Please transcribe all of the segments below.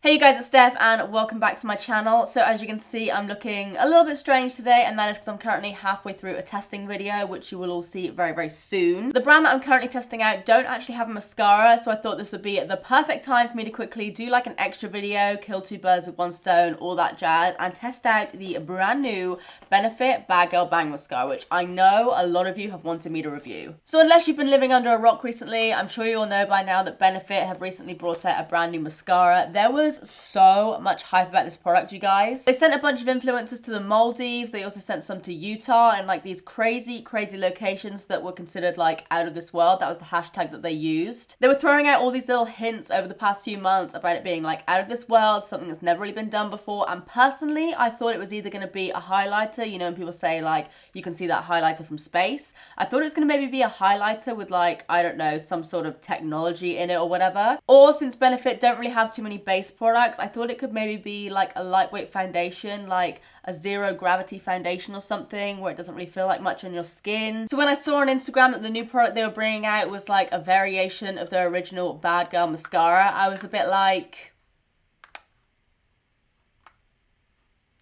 Hey you guys, it's Steph and welcome back to my channel. So as you can see, I'm looking a little bit strange today, and that is because I'm currently halfway through a testing video, which you will all see very, very soon. The brand that I'm currently testing out don't actually have a mascara, so I thought this would be the perfect time for me to quickly do like an extra video, kill two birds with one stone, all that jazz, and test out the brand new Benefit Bad Girl Bang Mascara, which I know a lot of you have wanted me to review. So unless you've been living under a rock recently, I'm sure you all know by now that Benefit have recently brought out a brand new mascara. There was so much hype about this product, you guys. They sent a bunch of influencers to the Maldives. They also sent some to Utah and like these crazy locations that were considered like out of this world. That was the hashtag that they used. They were throwing out all these little hints over the past few months about it being like out of this world, something that's never really been done before. And personally, I thought it was either going to be a highlighter, you know, when people say like, you can see that highlighter from space. I thought it was going to maybe be a highlighter with like, I don't know, some sort of technology in it or whatever. Or since Benefit don't really have too many base products, I thought it could maybe be like a lightweight foundation, like a zero gravity foundation or something where it doesn't really feel like much on your skin. So when I saw on Instagram that the new product they were bringing out was like a variation of their original Bad Girl mascara, I was a bit like,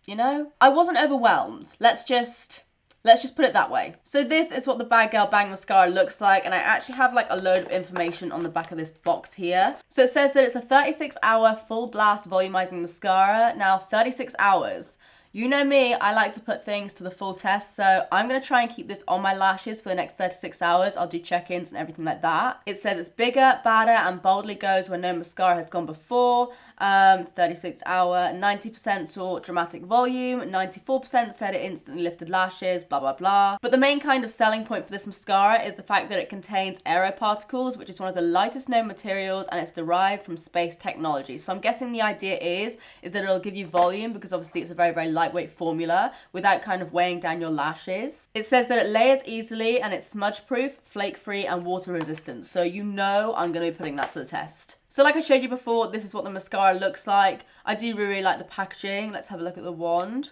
you know, I wasn't overwhelmed. Let's just put it that way. So this is what the Bad Girl Bang Mascara looks like, and I actually have like a load of information on the back of this box here. So it says that it's a 36-hour full blast volumizing mascara. Now 36 hours. You know me, I like to put things to the full test, so I'm going to try and keep this on my lashes for the next 36 hours. I'll do check-ins and everything like that. It says it's bigger, badder, and boldly goes where no mascara has gone before. 36 hour, 90% saw dramatic volume, 94% said it instantly lifted lashes, blah, blah, blah. But the main kind of selling point for this mascara is the fact that it contains aeroparticles, which is one of the lightest known materials, and it's derived from space technology. So I'm guessing the idea is that it'll give you volume because obviously it's a very, very lightweight formula without kind of weighing down your lashes. It says that it layers easily and it's smudge proof, flake free, and water resistant. So you know I'm going to be putting that to the test. So like I showed you before, this is what the mascara looks like. I do really like the packaging. Let's have a look at the wand.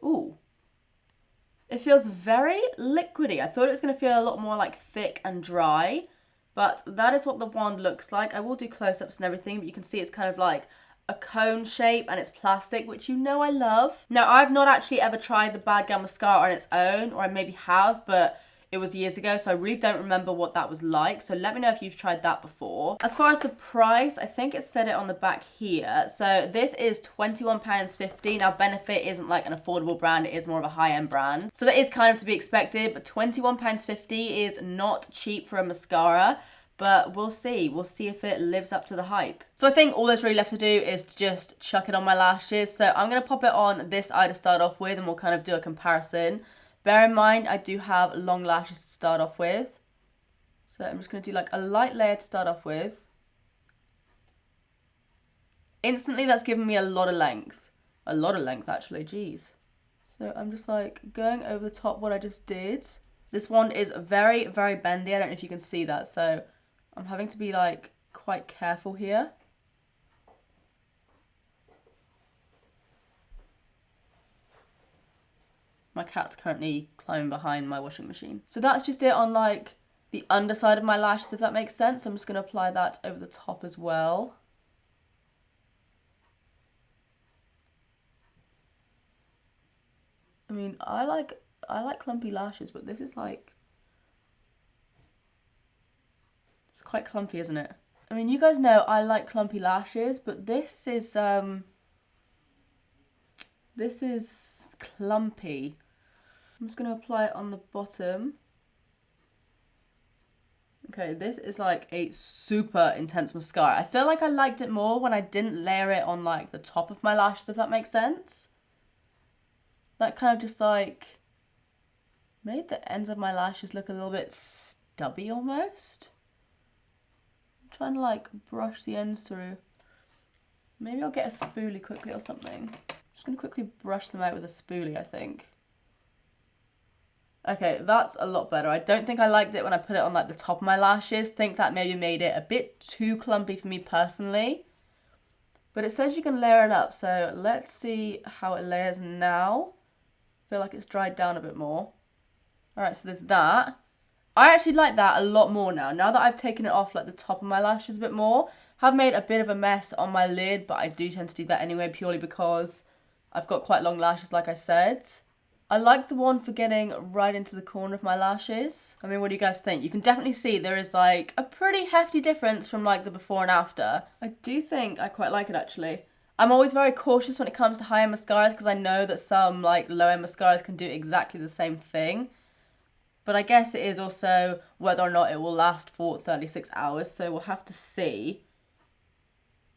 Ooh. It feels very liquidy. I thought it was going to feel a lot more like thick and dry, but that is what the wand looks like. I will do close-ups and everything, but you can see it's kind of like a cone shape and it's plastic, which you know I love. Now, I've not actually ever tried the Bad Girl mascara on its own, or I maybe have, but it was years ago, so I really don't remember what that was like. So let me know if you've tried that before. As far as the price, I think it said it on the back here. So this is £21.50. Now Benefit isn't like an affordable brand, it is more of a high-end brand. So that is kind of to be expected, but £21.50 is not cheap for a mascara. But we'll see. We'll see if it lives up to the hype. So I think all there's really left to do is to just chuck it on my lashes. So I'm going to pop it on this eye to start off with, and we'll kind of do a comparison. Bear in mind, I do have long lashes to start off with. So I'm just going to do like a light layer to start off with. Instantly, that's given me a lot of length. A lot of length, actually. Jeez. So I'm just like going over the top what I just did. This wand is very, very bendy. I don't know if you can see that. So I'm having to be like quite careful here. My cat's currently climbing behind my washing machine. So that's just it on like the underside of my lashes, if that makes sense. I'm just going to apply that over the top as well. I mean, I like clumpy lashes, but this is like, it's quite clumpy, isn't it? I mean, you guys know I like clumpy lashes, but this is clumpy. I'm just going to apply it on the bottom. Okay, this is like a super intense mascara. I feel like I liked it more when I didn't layer it on like the top of my lashes, if that makes sense. That kind of just like made the ends of my lashes look a little bit stubby almost. I'm trying to like brush the ends through. Maybe I'll get a spoolie quickly or something. I'm just going to quickly brush them out with a spoolie, I think. Okay, that's a lot better. I don't think I liked it when I put it on like the top of my lashes. Think that maybe made it a bit too clumpy for me personally. But it says you can layer it up, so let's see how it layers now. I feel like it's dried down a bit more. Alright, so there's that. I actually like that a lot more now. Now that I've taken it off like the top of my lashes a bit more, Have made a bit of a mess on my lid, but I do tend to do that anyway, purely because I've got quite long lashes, like I said. I like the one for getting right into the corner of my lashes. I mean, what do you guys think? You can definitely see there is like a pretty hefty difference from like the before and after. I do think I quite like it actually. I'm always very cautious when it comes to high-end mascaras because I know that some like low-end mascaras can do exactly the same thing. But I guess it is also whether or not it will last for 36 hours, so we'll have to see.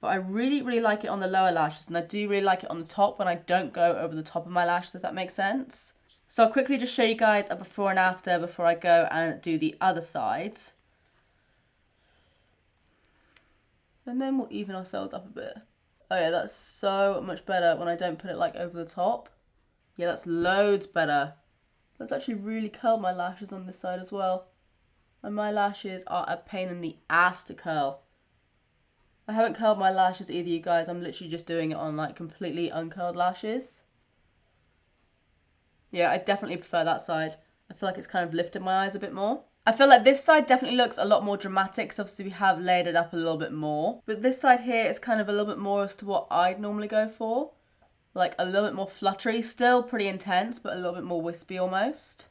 But I really, really like it on the lower lashes, and I do really like it on the top when I don't go over the top of my lashes, if that makes sense. So I'll quickly just show you guys a before and after before I go and do the other side. And then we'll even ourselves up a bit. Oh yeah, that's so much better when I don't put it like over the top. Yeah, that's loads better. That's actually really curled my lashes on this side as well. And my lashes are a pain in the ass to curl. I haven't curled my lashes either, you guys. I'm literally just doing it on like completely uncurled lashes. Yeah, I definitely prefer that side. I feel like it's kind of lifted my eyes a bit more. I feel like this side definitely looks a lot more dramatic because obviously we have layered it up a little bit more. But this side here is kind of a little bit more as to what I'd normally go for. Like a little bit more fluttery, still pretty intense, but a little bit more wispy almost.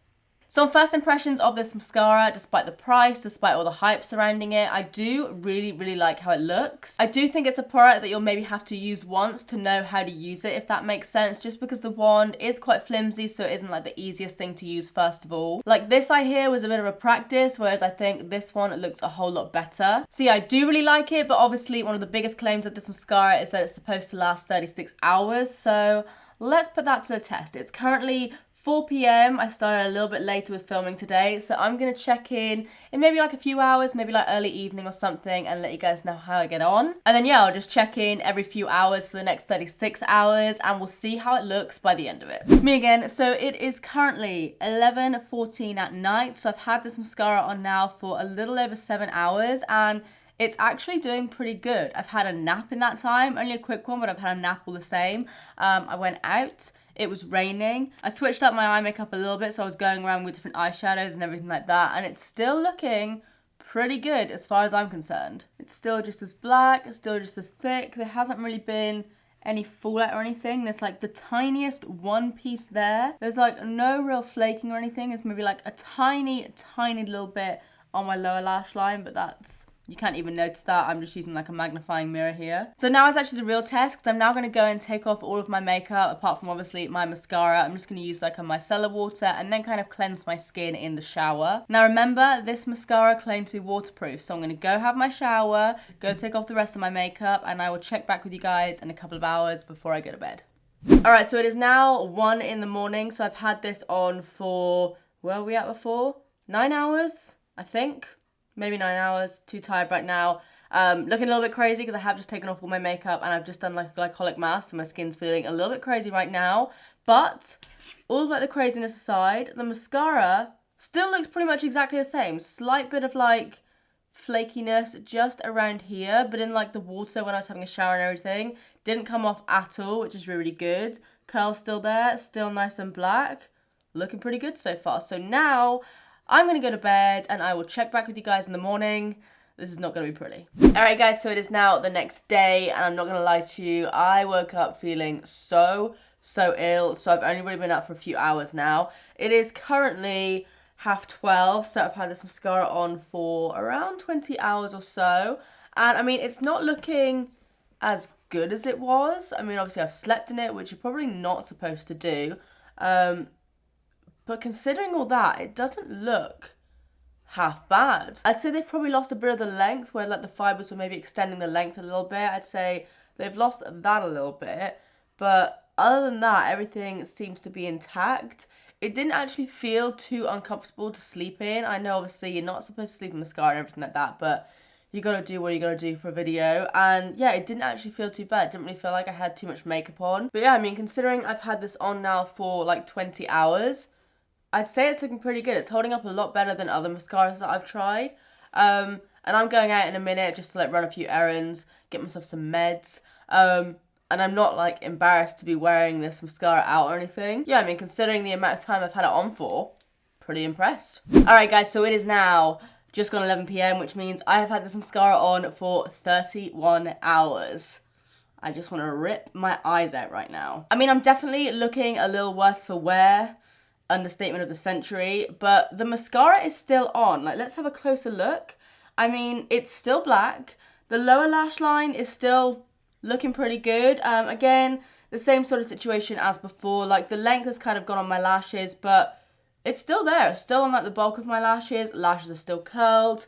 So on first impressions of this mascara, despite the price, despite all the hype surrounding it, I do really, really like how it looks. I do think it's a product that you'll maybe have to use once to know how to use it, if that makes sense, just because the wand is quite flimsy, so it isn't like the easiest thing to use first of all. Like this eye here was a bit of a practice, whereas I think this one looks a whole lot better. So yeah, I do really like it, but obviously one of the biggest claims of this mascara is that it's supposed to last 36 hours, so let's put that to the test. It's currently 4 p.m. I started a little bit later with filming today, so I'm going to check in maybe like a few hours, maybe like early evening or something, and let you guys know how I get on. And then yeah, I'll just check in every few hours for the next 36 hours, and we'll see how it looks by the end of it. Me again, so it is currently 11:14 at night, so I've had this mascara on now for a little over 7 hours, and it's actually doing pretty good. I've had a nap in that time, only a quick one, but I've had a nap all the same. I went out. It was raining. I switched up my eye makeup a little bit, so I was going around with different eyeshadows and everything like that, and it's still looking pretty good as far as I'm concerned. It's still just as black, it's still just as thick. There hasn't really been any fallout or anything. There's like the tiniest one piece there. There's like no real flaking or anything. It's maybe like a tiny, tiny little bit on my lower lash line, but that's... you can't even notice that. I'm just using like a magnifying mirror here. So now is actually the real test, because I'm now going to go and take off all of my makeup, apart from obviously my mascara. I'm just going to use like a micellar water and then kind of cleanse my skin in the shower. Now remember, this mascara claims to be waterproof, so I'm going to go have my shower, go take off the rest of my makeup, and I will check back with you guys in a couple of hours before I go to bed. Alright, so it is now 1 in the morning, so I've had this on for, where were we at before? 9 hours, I think. Maybe 9 hours, too tired right now. Looking a little bit crazy because I have just taken off all my makeup and I've just done like a glycolic mask, so my skin's feeling a little bit crazy right now. But all of like the craziness aside, the mascara still looks pretty much exactly the same. Slight bit of like flakiness just around here, but in like the water when I was having a shower and everything, didn't come off at all, which is really, really good. Curl's still there, still nice and black. Looking pretty good so far. So now I'm going to go to bed and I will check back with you guys in the morning. This is not going to be pretty. Alright guys, so it is now the next day and I'm not going to lie to you. I woke up feeling so ill. So I've only really been up for a few hours now. It is currently 12:30, so I've had this mascara on for around 20 hours or so. And I mean, it's not looking as good as it was. I mean, obviously I've slept in it, which you're probably not supposed to do. But considering all that, it doesn't look half bad. I'd say they've probably lost a bit of the length, where like the fibres were maybe extending the length a little bit. I'd say they've lost that a little bit. But other than that, everything seems to be intact. It didn't actually feel too uncomfortable to sleep in. I know obviously you're not supposed to sleep in mascara and everything like that, but you gotta do what you gotta do for a video. And yeah, it didn't actually feel too bad. It didn't really feel like I had too much makeup on. But yeah, I mean, considering I've had this on now for like 20 hours, I'd say it's looking pretty good. It's holding up a lot better than other mascaras that I've tried. And I'm going out in a minute just to like run a few errands, get myself some meds. And I'm not like embarrassed to be wearing this mascara out or anything. Yeah, I mean, considering the amount of time I've had it on for, pretty impressed. Alright guys, so it is now just gone 11 p.m, which means I have had this mascara on for 31 hours. I just want to rip my eyes out right now. I mean, I'm definitely looking a little worse for wear, understatement of the century, but the mascara is still on. Like, let's have a closer look. I mean, it's still black. The lower lash line is still looking pretty good. Again, the same sort of situation as before. Like, the length has kind of gone on my lashes, but it's still there. It's still on like the bulk of my lashes. Lashes are still curled.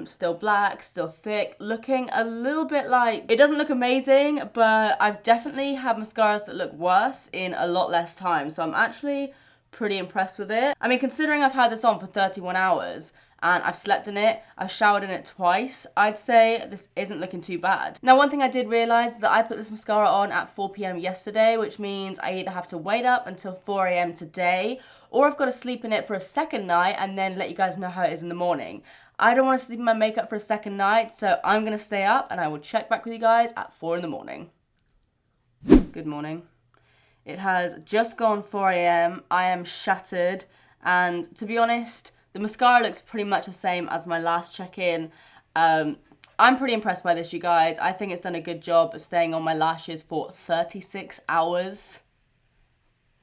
Still black, still thick, looking a little bit like, it doesn't look amazing, but I've definitely had mascaras that look worse in a lot less time, so I'm actually pretty impressed with it. I mean, considering I've had this on for 31 hours and I've slept in it, I've showered in it twice, I'd say this isn't looking too bad. Now, one thing I did realise is that I put this mascara on at 4 p.m. yesterday, which means I either have to wait up until 4 a.m. today, or I've got to sleep in it for a second night and then let you guys know how it is in the morning. I don't want to sleep in my makeup for a second night, so I'm going to stay up and I will check back with you guys at 4 in the morning. Good morning. It has just gone 4 a.m. I am shattered, and to be honest, the mascara looks pretty much the same as my last check-in. I'm pretty impressed by this, you guys. I think it's done a good job of staying on my lashes for 36 hours.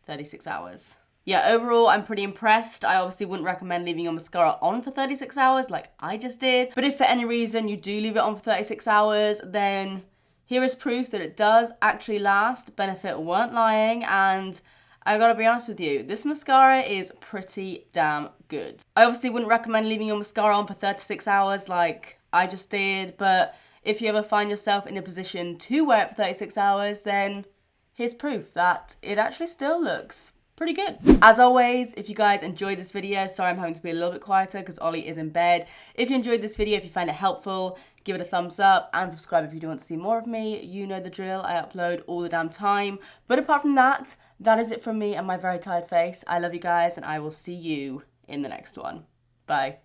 36 hours. Yeah, overall, I'm pretty impressed. I obviously wouldn't recommend leaving your mascara on for 36 hours like I just did. But if for any reason you do leave it on for 36 hours, then here is proof that it does actually last. Benefit weren't lying, and I gotta be honest with you, this mascara is pretty damn good. I obviously wouldn't recommend leaving your mascara on for 36 hours like I just did, but if you ever find yourself in a position to wear it for 36 hours, then here's proof that it actually still looks pretty good. As always, if you guys enjoyed this video, sorry I'm having to be a little bit quieter because Ollie is in bed. If you enjoyed this video, if you find it helpful, give it a thumbs up and subscribe if you do want to see more of me. You know the drill, I upload all the damn time. But apart from that, that is it from me and my very tired face. I love you guys and I will see you in the next one. Bye.